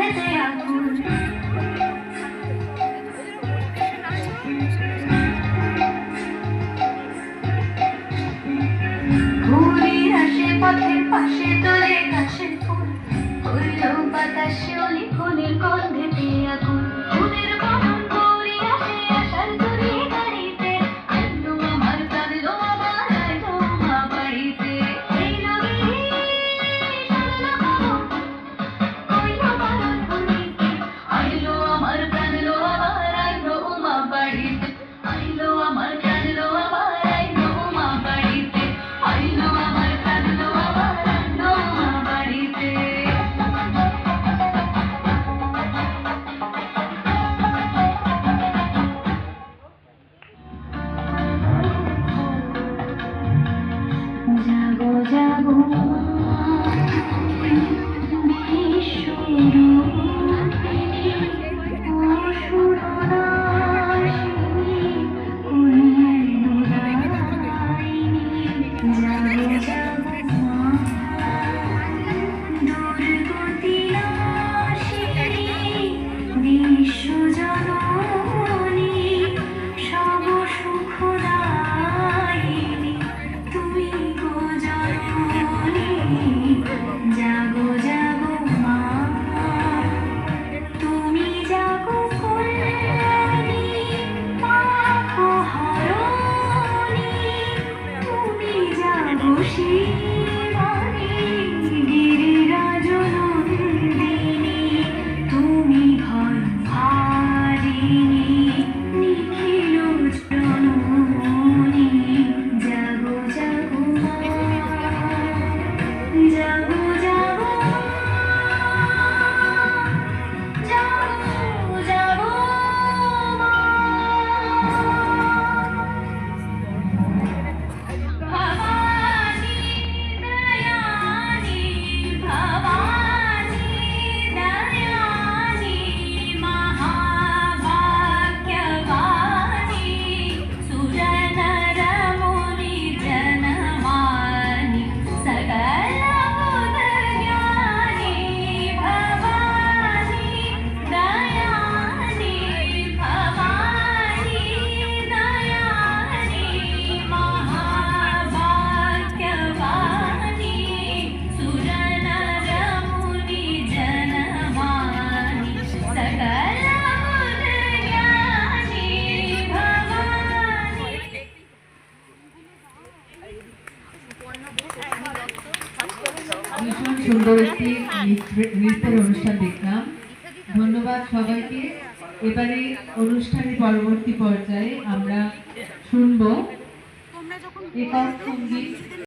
কণ্ঠেতে আগুন ঘুরে আসে পথের পাশে তোরে কাশের ফুল হইল বাতাসে অলি ফুলের গন্ধেতে আগুন ফুলের বাহন ঘুরে আসে আশার তরি গাড়িতে আইলো আমার প্রাণ লো আমার আইলো মা বাড়িতে এই নদী সারলা বাহন কইলো বারণ ফুলিতে আইলো আমার প্রাণ লো আমার আইলো মা বাড়িতে আইলো আমার প্রাণ লো আমার আইলো মা বাড়িতে আইলো আমার প্রাণ লো আমার আইলো মা বাড়িতে জাগো জাগো বিশ্বরূপিণী অসুরনাশিনী কল্যাণদায়িনী জাগো জাগো মা দুর্গতিনাশিনী বিশ্বজননী সব সুখদায়িনী তুমি গো জননী জাগো জাগো মা তুমি জাগো কল্যাণী পাপহরণী তুমি জাগো শিবানী গিরিরাজনন্দিনী তুমি ভয়হারিণী নিখিল জননী জাগো জাগো মা জাগো জাগো জাগো জাগো মা ভবানী দয়ানি ভবানী দয়ানি মহাভাগ্যবানী সুরনরমুনি জনমানি সকল বুদ্ধজ্ঞানী ভবানী দয়ানি ভবানী দয়ানি মহাভাগ্যবানী সুরনরমুনি জনমানি সকল বুদ্ধজ্ঞানী ভবানী। ভীষণ সুন্দর একটি নৃত্যের অনুষ্ঠান দেখলাম। ধন্যবাদ সবাইকে। এবারে অনুষ্ঠানের পরবর্তী পর্যায়ে আমরা শুনবো একক সঙ্গীত।